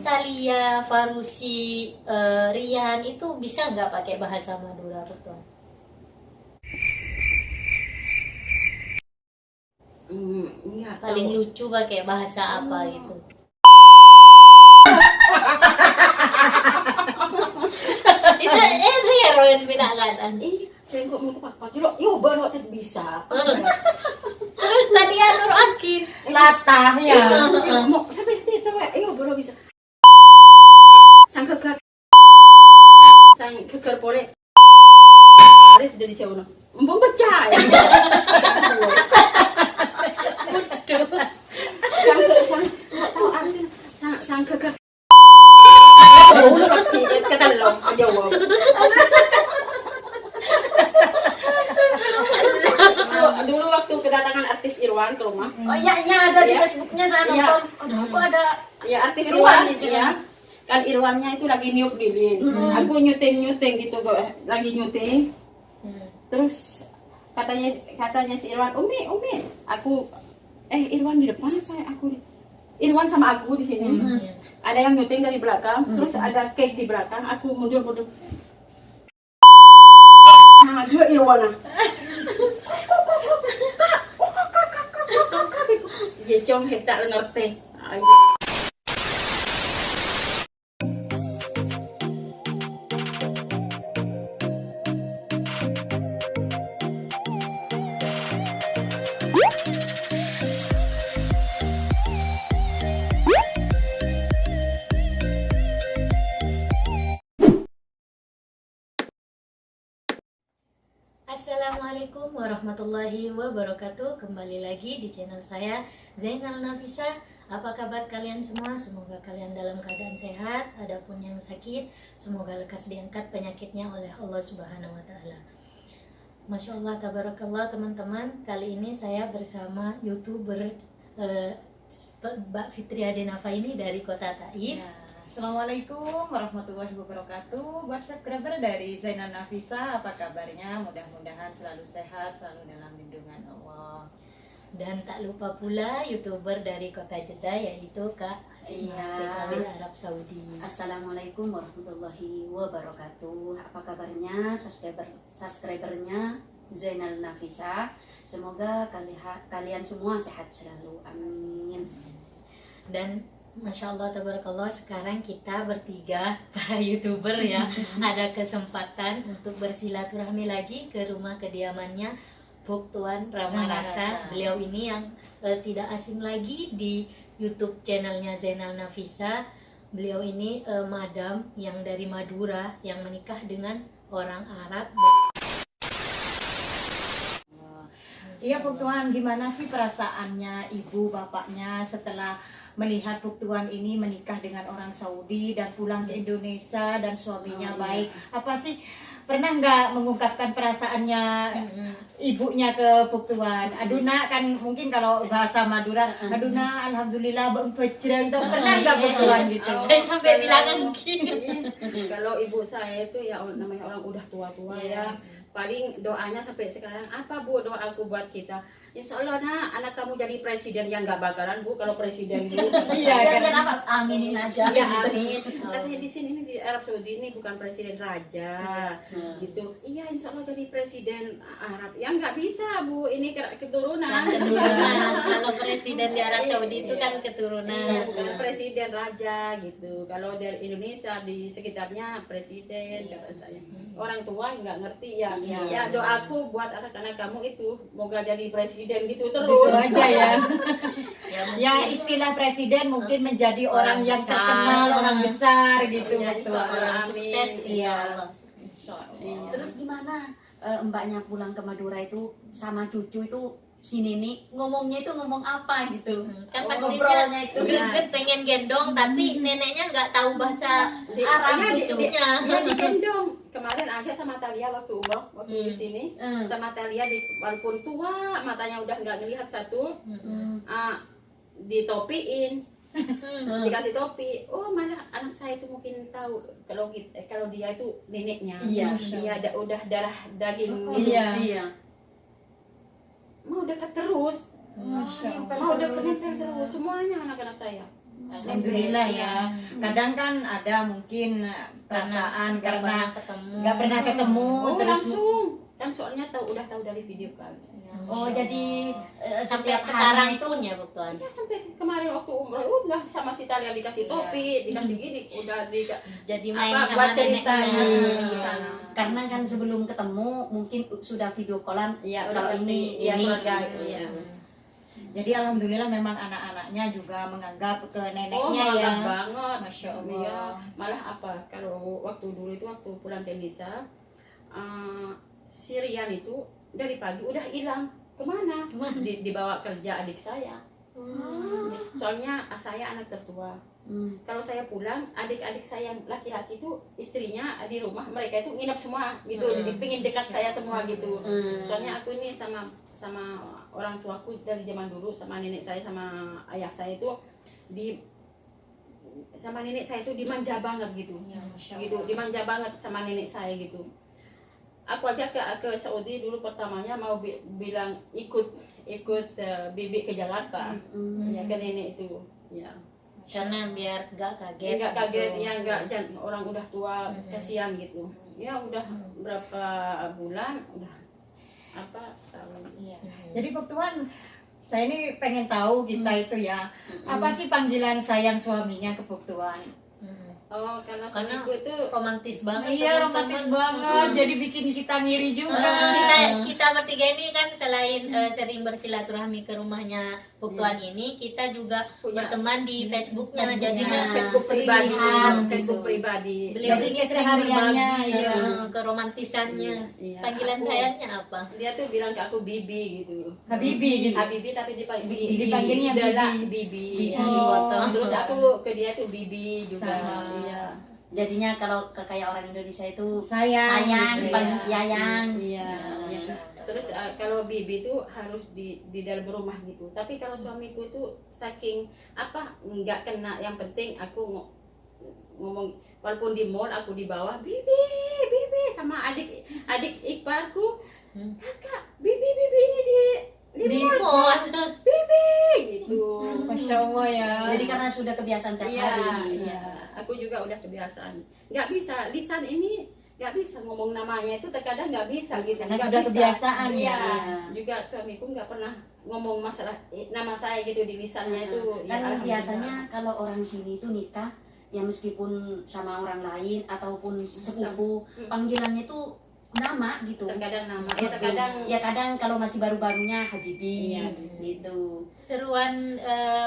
Talia, Farusi, Rian itu bisa nggak pakai bahasa Madura betul? Paling lucu pakai bahasa apa gitu? itu ya Royan pinanggalan. Saya kok mau pakai lo, yo baru bisa. Terus tadi Nur Akin Latah ya. Mau sampai itu yo baru bisa. Sang keker pore. Ares sudah dicawno. Mbok pecah. Sang tahu arti sang keker. Oh, lu pasti kata lo jawab. Dulu waktu kedatangan artis Irwan ke rumah. Oh iya ada di Facebooknya saya nonton. Aku ada ya artis Irwan ya. Kan Irwannya itu lagi niup lilin. Aku nyuting gitu lagi nyuting. Terus katanya si Irwan, Umi, aku Irwan di depan apa ya aku? Irwan sama aku di sini. Ada yang nyuting dari belakang, terus ada cake di belakang, aku mundur. Nah, dia Irwan. Dia cong hetak ngerti. Assalamualaikum warahmatullahi wabarakatuh. Kembali lagi di channel saya Zainal Nafisa. Apa kabar kalian semua? Semoga kalian dalam keadaan sehat. Adapun yang sakit, semoga lekas diangkat penyakitnya oleh Allah Subhanahu wa taala. Masya Allah, tabarakallah teman-teman. Kali ini saya bersama YouTuber Mbak Fitria Denafa ini dari Kota Taif. Assalamualaikum warahmatullahi wabarakatuh. Buat subscriber dari Zainal Nafisa, apa kabarnya? Mudah-mudahan selalu sehat, selalu dalam lindungan Allah. Dan tak lupa pula YouTuber dari Kota Jeddah, yaitu Kak Asma PKW Arab Saudi. Assalamualaikum warahmatullahi wabarakatuh. Apa kabarnya subscribernya Zainal Nafisa? Semoga kalian semua sehat selalu. Amin. Dan Masya Allah, tabarakallah, sekarang kita bertiga para YouTuber ya ada kesempatan untuk bersilaturahmi lagi ke rumah kediamannya Buk Tuan Rama Rasa. Beliau ini yang tidak asing lagi di YouTube channelnya Zainal Nafisa. Beliau ini madam yang dari Madura yang menikah dengan orang Arab. Iya Buk Tuan, gimana sih perasaannya ibu bapaknya setelah melihat Buk Tuan ini menikah dengan orang Saudi dan pulang ke Indonesia dan suaminya baik? Apa sih, pernah nggak mengungkapkan perasaannya ibunya ke Buk Tuan? Aduh nak, kan mungkin kalau bahasa Madura, aduh nak, alhamdulillah bang pejreng. Pernah nggak Buk Tuan gitu? Saya sampai bilangan gini. Kalau ibu saya itu ya namanya orang udah tua-tua ya. Paling doanya sampai sekarang, apa Bu doa aku buat kita? Insya Allah nak, anak kamu jadi presiden. Yang nggak bakalan Bu kalau presiden Bu. Iya, kenapa? Aminin aja. Ya amin. Katanya di sini ini di Arab Saudi ini bukan presiden raja, gitu. Iya insya Allah jadi presiden Arab. Ya nggak bisa Bu, ini keturunan. Kalau presiden di Arab Saudi itu kan keturunan. Iya, bukan presiden raja gitu. Kalau dari Indonesia di sekitarnya presiden kata saya. Orang tua nggak ngerti ya. Ya doaku buat anak-anak kamu itu moga jadi presiden gitu terus. Gitu aja ya. Ya, Istilah presiden mungkin menjadi orang yang besar. terkenal, orang besar gitu. Ya, Masya Allah. orang sukses insya Allah. Insya Allah. Terus gimana mbaknya pulang ke Madura itu sama cucu itu si Nini ngomongnya itu ngomong apa gitu? Kan Ngobrolnya pastinya itu. greget pengen gendong tapi neneknya nggak tahu bahasa Arab cucunya. Dia digendong kemarin aja sama Talia waktu umroh waktu di sini sama Talia walaupun tua matanya udah nggak ngelihat satu ditopiin dikasih topi. Oh malah anak saya itu mungkin tahu kalau dia itu neneknya. Dia udah darah daging gitu. Iya. Mau dekat terus. Masya Allah. Mau dekat terus semuanya anak-anak saya. Alhamdulillah ya. Kadang kan ada mungkin perasaan karena nggak pernah ketemu Oh, terus langsung. Kan soalnya udah tahu dari video kan. Oh, jadi sampai setiap sekarang hari itu punya Buktuan. Ya sampai kemarin waktu umroh udah sama si Talia dikasih topi, dikasih gini, udah Jadi main apa sama buat cerita neneknya. di sana. karena kan sebelum ketemu mungkin sudah video callan. Iya, Kalau udah ini keluarga, iya. jadi alhamdulillah memang anak-anaknya juga menganggap ke Oh, neneknya ya. mantap banget. Masya Allah. Iya, malah apa? Kalau waktu dulu itu waktu pulang ke Indonesia, si Rian itu dari pagi udah hilang. Kemana? Dibawa kerja adik saya. Soalnya saya anak tertua. Kalau saya pulang, adik-adik saya yang laki-laki itu istrinya di rumah, mereka itu nginep semua gitu. Jadi pengen dekat saya semua gitu. Soalnya aku ini sama orang tuaku dari zaman dulu, sama nenek saya sama ayah saya itu sama nenek saya itu dimanja banget gitu. Ya, Masya Gitu, Allah. dimanja banget sama nenek saya gitu. Aku aja ke Saudi dulu pertamanya mau bilang ikut bibi ke Jakarta. Ya ke nenek itu. Ya. Karena biar gak kaget. Enggak kaget gitu. ya, enggak orang udah tua kasihan gitu. Ya udah berapa bulan udah apa tahun. Iya. Jadi Pak Tuan, saya ini pengen tahu kita itu ya, apa sih panggilan sayang suaminya ke Pak Tuan? Oh, karena Karena suamiku itu romantis banget. Iya, teman-teman. romantis banget. Jadi bikin kita ngiri juga. Kita bertiga ini kan selain sering bersilaturahmi ke rumahnya Buktuan ini, kita juga Punya. berteman di Facebooknya. Facebooknya. Jadinya Facebook sering pribadi, lihat Facebook gitu. pribadi. beliau Jadi ini sering kesehariannya, berbagi iya. keromantisannya. Iya, Panggilan aku- sayangnya apa? Dia tuh bilang ke aku Bibi gitu. Habibi gitu. Habibi tapi Dipanggilnya Bibi. Iya, Oh. di foto. Terus aku ke dia tuh Bibi juga. Sama. Iya. Jadinya kalau kayak orang Indonesia itu Sayang. sayang, gitu dipanggil ya. Yayang. Iya. Iya. Terus kalau Bibi itu harus di dalam rumah gitu. Tapi kalau suamiku itu saking apa nggak kena, yang penting aku ngomong walaupun di mall aku di bawah Bibi sama adik iparku, kakak Bibi ini di mall gitu. Masya Allah ya. Jadi karena sudah kebiasaan tiap Iya, hari. iya. Aku juga udah kebiasaan. Nggak bisa, lisan ini nggak bisa ngomong namanya itu terkadang nggak bisa gitu. Karena Nggak sudah bisa. kebiasaan Iya. ya. Juga suamiku nggak pernah ngomong masalah nama saya gitu di lisannya itu. Ya, Kan alhamdulillah. biasanya kalau orang sini itu nikah ya meskipun sama orang lain ataupun sepupu, panggilannya itu nama gitu. terkadang nama, Gitu. terkadang Ya kadang kalau masih baru-barunya Habibi Iya. gitu. Seruan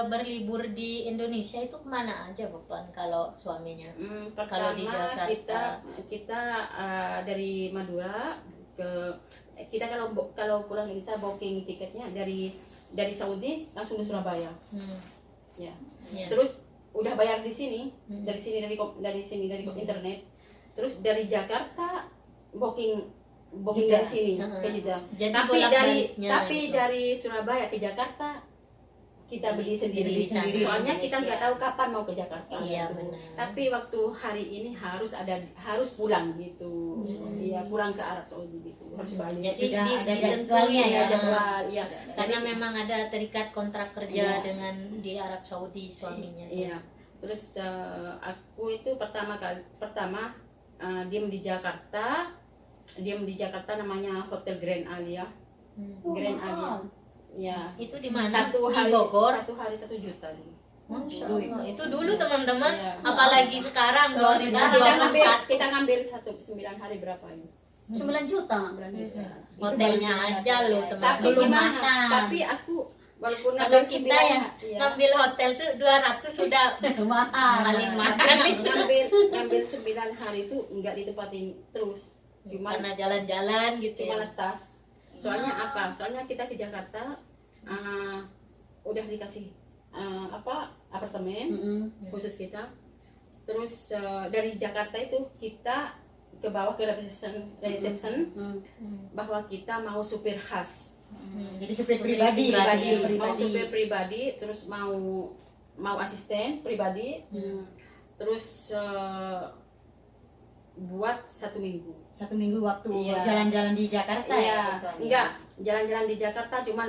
berlibur di Indonesia itu kemana aja Buktuan kalau suaminya? Kalau di pertama Jakarta. kita dari Madura kita kalau pulang ke Indonesia booking tiketnya dari Saudi langsung ke Surabaya. Ya. Ya. Terus udah bayar di sini, dari internet. Terus dari Jakarta booking Jeddah. dari sini Heeh. ke Jeddah. Jadi Tapi bolak-baliknya gitu. dari Surabaya ke Jakarta kita beli sendiri. di sana. Soalnya kita Indonesia. nggak tahu kapan mau ke Jakarta. Iya, gitu. benar. Tapi waktu hari ini harus pulang gitu. Iya, pulang ke Arab Saudi gitu. Harus balik. Jadi Sudah ada ditentuin jadwalnya ya. jadwal, ya. Karena memang ada terikat kontrak kerja Iya. dengan di Arab Saudi suaminya. Iya. Terus aku itu pertama diem di Jakarta namanya Hotel Grand Alia. Grand Alia. Ya. Itu di mana? Satu Di hari Bogor. 1 juta dulu. Masya Allah. Itu dulu teman-teman, Iya. apalagi sekarang kalau sekarang Kita orang satu. kita ngambil 9 hari berapa ini? 9 juta. 9 juta. Itu Hotelnya baru- aja loh Tapi teman-teman. Belum gimana? makan. Tapi aku walaupun Kalau ngambil kita 9, yang iya. ngambil hotel tuh 200 sudah Mahal. paling mahal. ngambil 9 hari itu enggak ditempatin terus. Cuma Karena jalan-jalan gitu cuma ya. tas. Soalnya apa? Soalnya kita ke Jakarta udah dikasih apartemen khusus kita. Terus dari Jakarta itu kita ke bawah ke reception bahwa kita mau supir khas. Jadi supir Supir pribadi. Mau supir pribadi, terus mau asisten pribadi, terus buat 1 minggu. 1 minggu waktu Iya. jalan-jalan di Jakarta ya? Iya, Putuan, ya? enggak jalan-jalan di Jakarta, cuman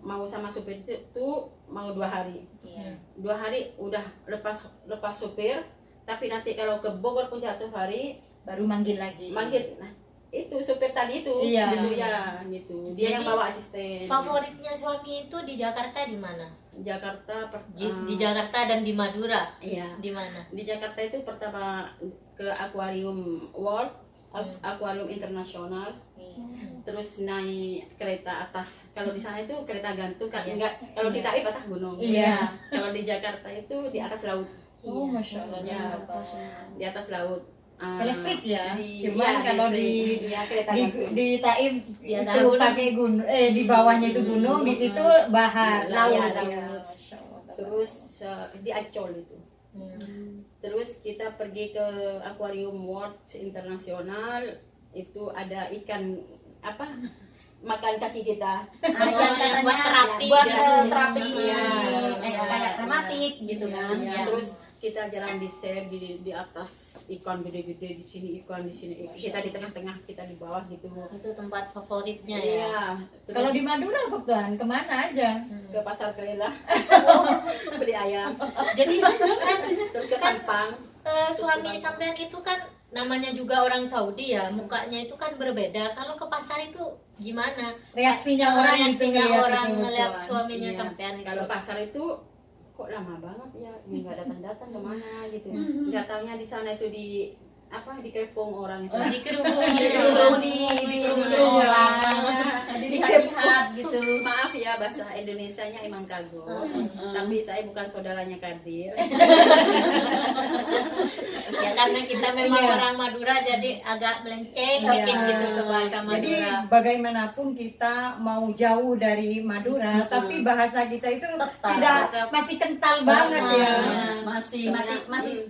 mau sama supir itu mau 2 hari. Iya. 2 hari udah lepas supir, tapi nanti kalau ke Bogor Puncak Safari Baru manggil lagi. manggil, nah itu supir tadi itu, Iya. gitu ya, gitu. Dia yang Jadi, bawa asisten. Favoritnya suami itu di Jakarta di mana? Jakarta Di Jakarta dan di Madura. Iya. Di mana? di Jakarta itu pertama ke Aquarium World, Aquarium Internasional, terus naik kereta atas. Kalau di sana itu kereta gantung, kan Iya. enggak. Kalau di Taif atas gunung. Iya. Kalau di Jakarta itu di atas laut, Oh, Masya Allah. Iya. di atas laut. Teleferik ya. Di- Cuman iya, kalau teleferik. Iya, kereta gantung. di Taif Iya, itu gunung. pakai gunung, di bawahnya itu gunung, di situ bahar, Iya, laut. laut. Iya, Masya Allah. Terus di Ancol itu. Hmm. Terus kita pergi ke Aquarium World Internasional, itu ada ikan apa? Makan kaki kita. Yang katanya buat terapi buat gitu. terapi Iya, iya. kayak rematik gitu kan. Ya, terus kita jalan di sep di atas ikan gede-gede, di sini ikan, di sini ikan. Kita di tengah-tengah, kita di bawah gitu. Itu tempat favoritnya ya. Iya. Terus Kalau di Madura, Putuan, kemana aja? ke pasar Kelela beli ayam, Jadi kan terus ke Sampang. suami sampean itu kan namanya juga orang Saudi ya, mukanya itu kan berbeda. Kalau ke pasar itu gimana? Reaksinya orang gitu Reaksinya ngeliat orang itu, ngeliat Putuan. suaminya Iya. sampean itu. Kalau pasar itu kok lama banget ya, nggak datang-datang kemana gitu. Datangnya di sana itu di apa, dikepung orang itu. Dikerumuni, Dikerumuni orang, dilihat-lihat gitu. Maaf ya, bahasa Indonesianya emang kagok, tapi saya bukan saudaranya Kadir. Ya karena kita memang Iya. orang Madura jadi agak melenceng Iya. mungkin gitu ke bahasa Jadi Madura. bagaimanapun kita mau jauh dari Madura, tapi bahasa kita itu tidak masih kental banget ya. Masih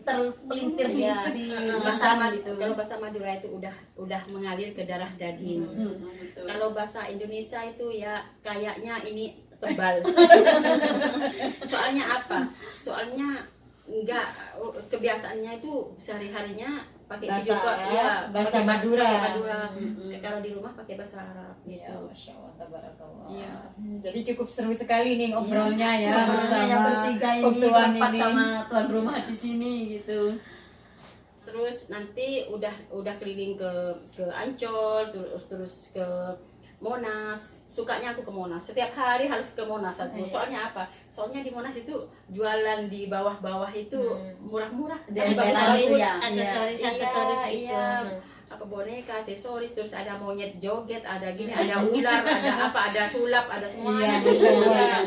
terpelintir Iya. di Bahasa lisan gitu. Kalau bahasa Madura itu udah mengalir ke darah daging. Betul. Kalau bahasa Indonesia itu ya kayaknya ini tebal. Soalnya apa? Soalnya enggak, kebiasaannya itu sehari-harinya pakai Bahasa video call, Arab, ya, bahasa pakai Madura. pakai Madura. Kalau di rumah pakai bahasa Arab Iya, gitu. Masya Allah, tabarakallah. Iya. Jadi cukup seru sekali nih ngobrolnya ya Makanya yang bertiga ini Putuan berempat ini. sama tuan rumah di sini gitu. Terus nanti udah keliling ke Ancol, terus ke Monas. Sukanya aku ke Monas. Setiap hari harus ke Monas aku. Iya. Soalnya apa? Soalnya di Monas itu jualan di bawah-bawah itu murah-murah. Di Tapi daerah bagus-bagus. itu ya. aksesoris itu. Iya. Apa boneka, aksesoris, terus ada monyet joget, ada gini, ada ular, ada apa, ada sulap, ada semuanya. Iya, Iya.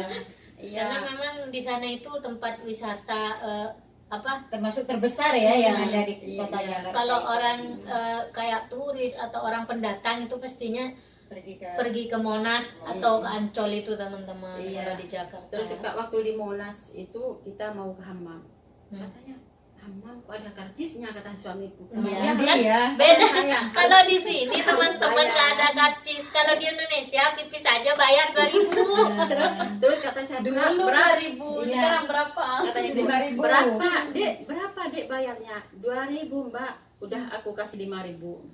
Iya. Karena memang di sana itu tempat wisata apa? Termasuk terbesar ya yang ada di Iya, kota iya. Jakarta. Kalau orang kayak turis atau orang pendatang itu pastinya pergi ke Monas atau ke Ancol itu teman-teman. Iya. Kalau di Jakarta. Terus waktu di Monas itu kita mau ke hammam. Katanya hammam kok ada karcisnya, kata suamiku. Iya. Iya. Beda. Saya Kalau di sini teman-teman bayar. nggak ada karcis. Kalau di Indonesia pipis aja bayar 2.000. terus kata saya Dulu berapa? 2000, Iya. sekarang berapa? Katanya 5.000. berapa dek bayarnya? 2.000 mbak. Udah aku kasih 5.000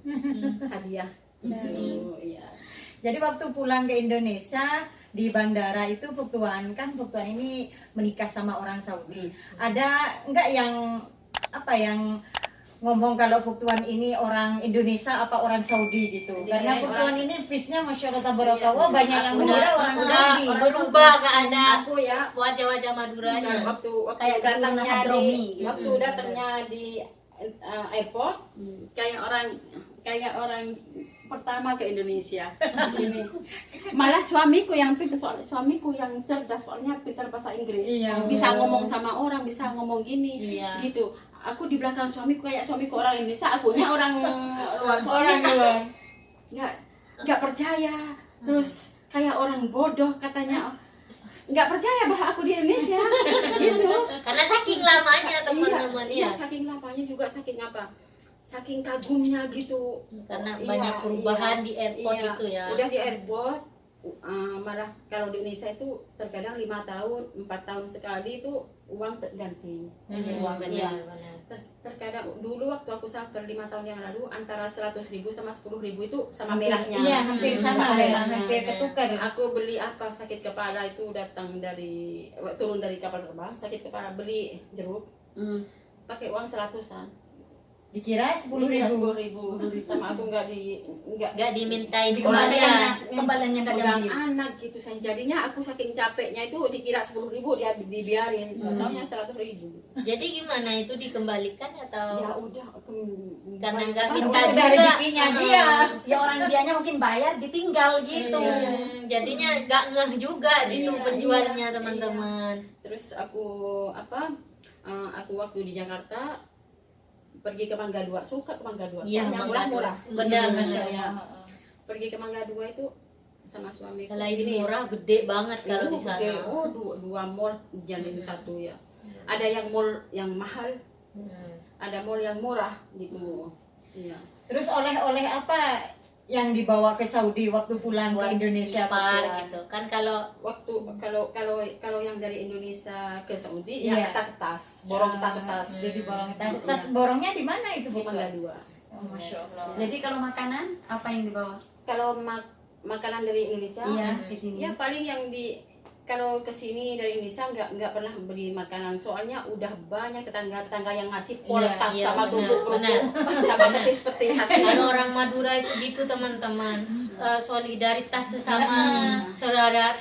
hadiah. Gitu, iya. Jadi waktu pulang ke Indonesia di bandara itu Putuan ini menikah sama orang Saudi. Ada enggak yang ngomong kalau Putuan ini orang Indonesia apa orang Saudi gitu? Karena Iya, Putuan orang- ini face-nya Masya Allah tabarakallah banyak yang mengira orang udah Saudi. berubah, nggak ada Aku ya wajah-wajah kan Maduranya. waktu Kayak datangnya keturunan Hadromi, gitu. waktu datangnya di airport kayak orang pertama ke Indonesia. Ini malah suamiku yang pintar, suamiku yang cerdas, soalnya pintar bahasa Inggris. Iya. Bisa ngomong sama orang, bisa ngomong gini Iya. gitu. Aku di belakang suamiku kayak suamiku orang Indonesia, akunya orang luar. Orang Soalnya luar. nggak percaya, terus kayak orang bodoh katanya, nggak percaya bahwa aku di Indonesia gitu. Karena saking lamanya teman-teman Iya, ya. saking lamanya juga, saking apa, saking kagumnya gitu. Karena Iya, banyak perubahan iya, di airport iya. itu ya. Udah di airport malah kalau di Indonesia itu terkadang 5 tahun 4 tahun sekali itu uang ganti. Uang benar. Terkadang dulu waktu aku safar 5 tahun yang lalu antara 100.000 sama 10.000 itu sama merahnya. Iya, hampir sama ya, merahnya. hampir ketukar. Aku beli apa sakit kepala itu datang dari turun dari kapal terbang sakit kepala beli jeruk pakai uang 100-an. Dikira 10.000. 10.000 sama aku nggak dimintain kembaliannya nggak udah diambil. anak gitu saya jadinya aku saking capeknya itu dikira 10.000 dia dibiarin taunya 100.000. Jadi gimana itu dikembalikan atau Ya udah karena nggak minta Udah juga rezekinya dia. Ya orang dianya mungkin bayar ditinggal gitu. jadinya nggak ngeh juga gitu Iya, penjualnya iya, teman-teman. Terus aku waktu di Jakarta pergi ke Mangga 2 suka ke Mangga 2 Iya, soalnya Mangga murah. benar. Ya. Pergi ke Mangga 2 itu sama suami Selain murah gede banget kalau di sana. gede. Dua mall jalin satu ya. Ada yang mall yang mahal, ada mall yang murah gitu. Iya. Terus oleh-oleh apa yang dibawa ke Saudi waktu pulang ke Indonesia par Pak? gitu kan kalau Waktu kalau yang dari Indonesia ke Saudi Iya. ya tas-tas, borong tas-tas. Jadi borong tas borongnya di mana itu Di Bu? Mangga 2. Oh, Masya Allah. Jadi kalau makanan apa yang dibawa? Kalau makanan dari Indonesia, Iya, di sini. ya paling yang kalau ke sini dari Indonesia nggak pernah beli makanan soalnya udah banyak tetangga-tetangga yang ngasih tas iya, sama benar, kerupuk sama petis-petis hasil. kalau orang Madura itu gitu teman-teman, solidaritas sesama saudara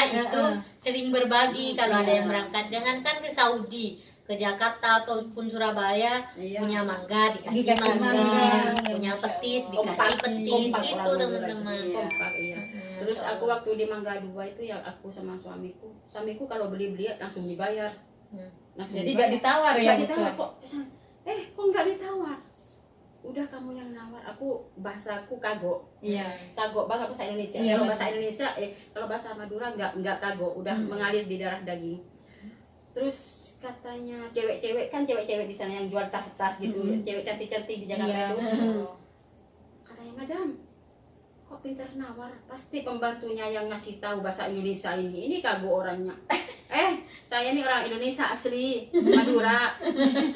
itu sering berbagi kalau ada yang berangkat. Jangankan ke Saudi, ke Jakarta ataupun Surabaya Iya. punya mangga dikasih Dikasih mangga, mangga. punya petis Kompak, dikasih petis kompak gitu orang Madura teman-teman. itu. Kompak, iya. Terus aku waktu di Mangga 2 itu ya aku sama suamiku kalau beli langsung dibayar. Langsung Jadi dibayar. nggak ditawar ya? Nggak ditawar betul? kok. Kok nggak ditawar? Udah kamu yang nawar. Bahasaku kagok. Iya. Kagok banget bahasa Indonesia. Iya, Kalau Mas. bahasa Indonesia, kalau bahasa Madura nggak kagok, udah mengalir di darah daging. Terus katanya cewek-cewek di sana yang jual tas-tas gitu, cewek cantik-cantik di Jakarta Iya. itu. Katanya, "Madam, kok pintar nawar? Pasti pembantunya yang ngasih tahu bahasa Indonesia ini kagok orangnya." Saya ini orang Indonesia asli Madura.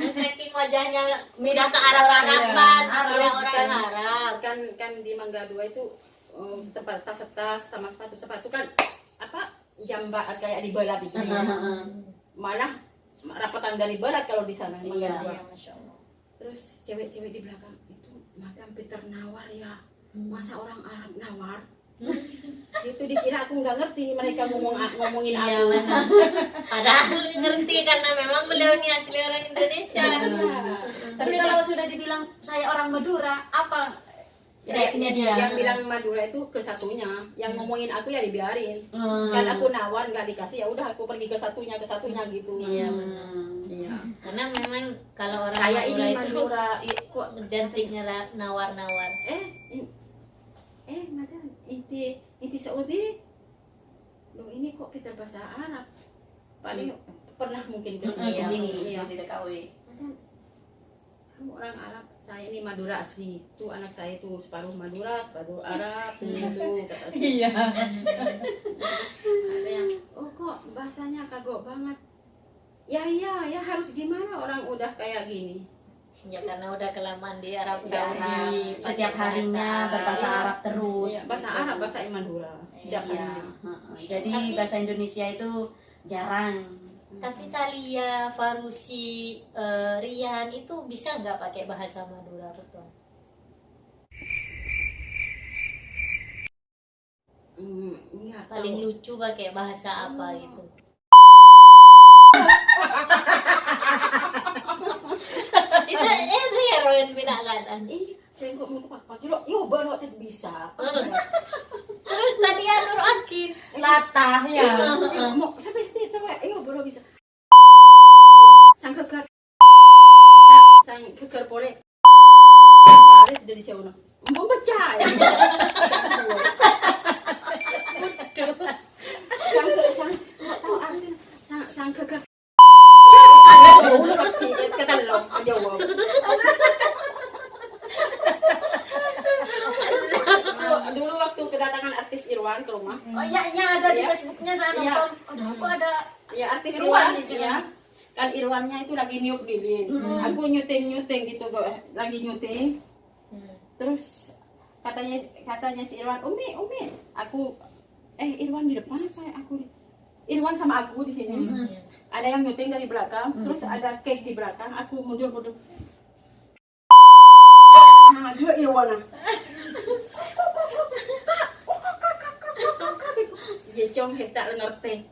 Saking wajahnya mirah ke Arab-Araban, kira orang kan, Arab. kan di Mangga 2 itu tempat tas-tas sama sepatu kan jamba kayak di barat itu. Malah rapatan dari barat kalau di sana Mangga 2. Iya, Masya Allah. Terus cewek-cewek di belakang itu Madam Peter nawar ya. Masa orang Arab nawar? Itu dikira aku nggak ngerti mereka ngomongin Iya, aku. benar. Padahal ngerti karena memang beliau ini asli orang Indonesia. Tapi kalau sudah dibilang saya orang Madura, apa reaksinya dia? Yang bilang Madura itu ke satunya, yang ngomongin aku ya dibiarin. Kan aku nawar nggak dikasih, ya udah aku pergi ke satunya gitu. Iya, benar. Iya. Karena memang kalau orang Saya Madura ini itu Madura. kok identik nawar-nawar. Madam, inti Saudi. Loh ini kok kita bahasa Arab? Paling pernah mungkin ke sini. Ke sini Iya. di TKW. Madam, kamu orang Arab, saya ini Madura asli. Tuh anak saya tuh separuh Madura, separuh Arab, gitu kata saya. Iya. Ada yang, kok bahasanya kagok banget. Ya harus gimana orang udah kayak gini. Ya karena udah kelamaan di Arab Di Arab, Saudi, setiap pakai harinya bahasa berbahasa Arab terus. Iya, bahasa Arab, bahasa Madura. Setiap Iya. hari. Jadi bahasa Indonesia itu jarang. Tapi Talia, Farusi, Rian itu bisa nggak pakai bahasa Madura betul? Enggak Paling tahu. lucu pakai bahasa apa gitu? Itu ya Royan pinagatan. Saya kok mau apa? Kira, yo baru bisa. Terus tadi Nur Akin. Latah ya. Mau sampai itu yo baru bisa. Sang keker. Sang keker boleh. Pare sudah dicauna. Mau pecah ya. Sang tahu arti sang keker. Udah pasti kata lo jawab. dulu waktu kedatangan artis Irwan ke rumah. Oh iya, iya ada di Iya. Facebooknya saya Iya. nonton. Aduh, aku ada Ya artis Irwan Irwan, gitu. ya. Kan Irwannya itu lagi niup lilin. Aku nyuting gitu, lagi nyuting. Terus katanya si Irwan, Umi, aku Irwan di depan apa aku Irwan sama aku di sini. Ada yang nyuting dari belakang, terus ada cake di belakang, aku mundur. Nah, dia Irwan. Dia cong hentak ngerti.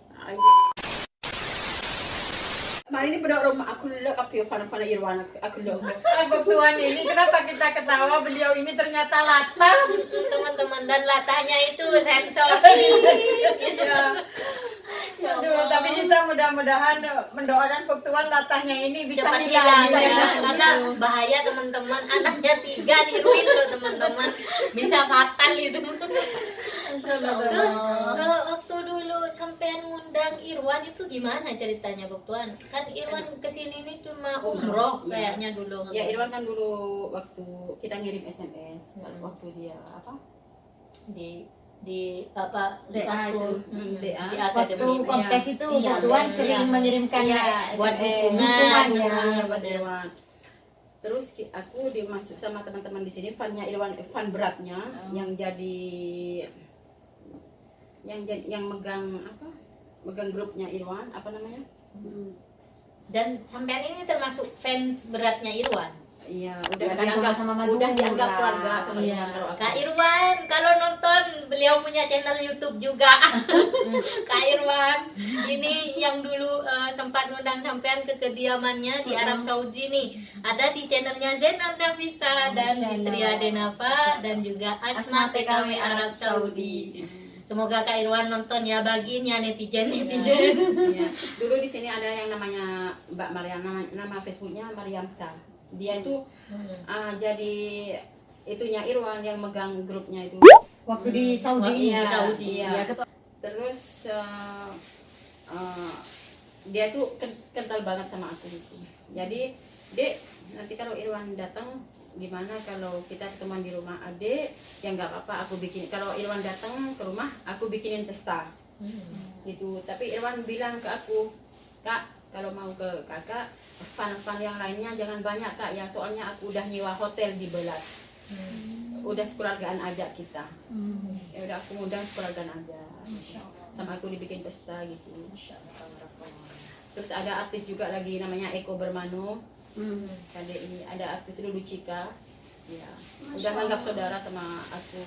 Mari ini pada rumah aku lihat kapi fana Irwan aku lihat. Tuan ini kenapa kita ketawa, beliau ini ternyata latah. Teman-teman, dan latahnya itu sensor. Aduh, tapi kita mudah-mudahan mendoakan Tuan latahnya ini bisa Cepat hilang hilang ya. ya, karena bahaya teman-teman, anaknya 3 niruin loh teman-teman, bisa fatal itu. Terus waktu dulu sampean ngundang Irwan itu gimana ceritanya Buk Tuan? Kan Irwan kesini ini cuma umroh kayaknya dulu. Ya Irwan kan dulu waktu kita ngirim SMS waktu dia apa? di apa DA waktu itu. DA. di Waktu akademi kontes itu Iya, Tuan iya. sering mengirimkan buat SMS. dukungan ya. Buat Irwan. Terus aku dimasuk sama teman-teman di sini, fannya Irwan, fan beratnya yang megang apa? Megang grupnya Irwan, apa namanya? dan sampean ini termasuk fans beratnya Irwan. Iya, Ya, kan sama-sama udah Madura. dianggap keluarga sama Iya. Irwan kalau aku. Kak Irwan, kalau nonton beliau punya channel YouTube juga. Kak Irwan, ini yang dulu sempat ngundang sampean ke kediamannya di Arab Saudi nih. Ada di channelnya Zainal Nafisa dan Fitria Denava dan juga Asma TKW Arab Saudi. Semoga Kak Irwan nonton ya, bagiin ya netizen. Iya. Dulu di sini ada yang namanya Mbak Mariana, nama Facebooknya Mariamta. Dia itu jadi itunya Irwan yang megang grupnya itu. Waktu di Saudi. Iya, Saudi. Iya. Ya, ketua. Terus dia tuh kental banget sama aku gitu. Jadi, Dek, nanti kalau Irwan datang gimana kalau kita ketemuan di rumah Adek? Ya nggak apa-apa, aku bikin. Kalau Irwan datang ke rumah, aku bikinin pesta. Gitu. Tapi Irwan bilang ke aku, Kak, kalau mau ke kakak, fan-fan yang lainnya jangan banyak Kak ya, soalnya aku udah nyewa hotel di Belat. Udah sekeluargaan aja kita. Ya udah aku ngundang sekeluargaan aja. Sama aku dibikin pesta gitu. Terus ada artis juga lagi namanya Eko Bermano. Tadi ini ada artis Lulu Cika. Ya, udah anggap saudara sama aku.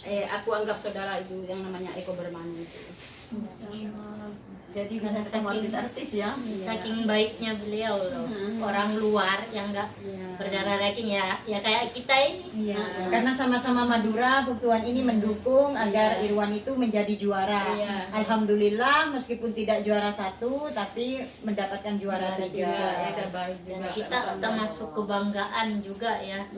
Aku anggap saudara itu yang namanya Eko Bermano itu. Jadi bisa ketemu artis-artis ya. Saking baiknya beliau loh, orang luar yang nggak berdarah daging ya kayak kita ini. Iya, karena sama-sama Madura, Tuan ini mendukung agar Irwan itu menjadi juara. Iya. Alhamdulillah, meskipun tidak juara 1, tapi mendapatkan juara 3. Ya terbaik Dan juga. kita termasuk kebanggaan juga ya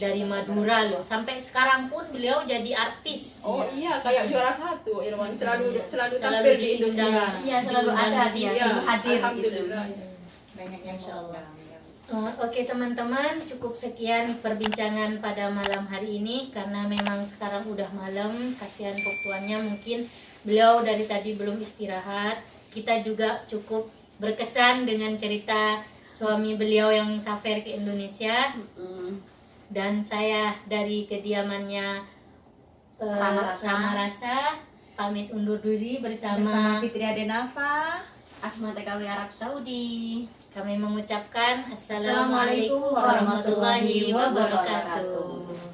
dari Madura loh. Sampai sekarang pun beliau jadi artis. Oh iya, kayak juara 1 Irwan selalu Selalu tampil di diundang. Indonesia. Iya, selalu ada dia, Iya, selalu hadir gitu. alhamdulillah. Banyak yang Masya Allah. Allah. Oke teman-teman, cukup sekian perbincangan pada malam hari ini karena memang sekarang udah malam. Kasihan Tuannya, mungkin beliau dari tadi belum istirahat. Kita juga cukup berkesan dengan cerita suami beliau yang safar ke Indonesia. Dan saya dari kediamannya Ramarasa pamit undur diri Bersama bersama Fitria Denava. Asma TKW Arab Saudi. kami mengucapkan Assalamualaikum warahmatullahi wabarakatuh.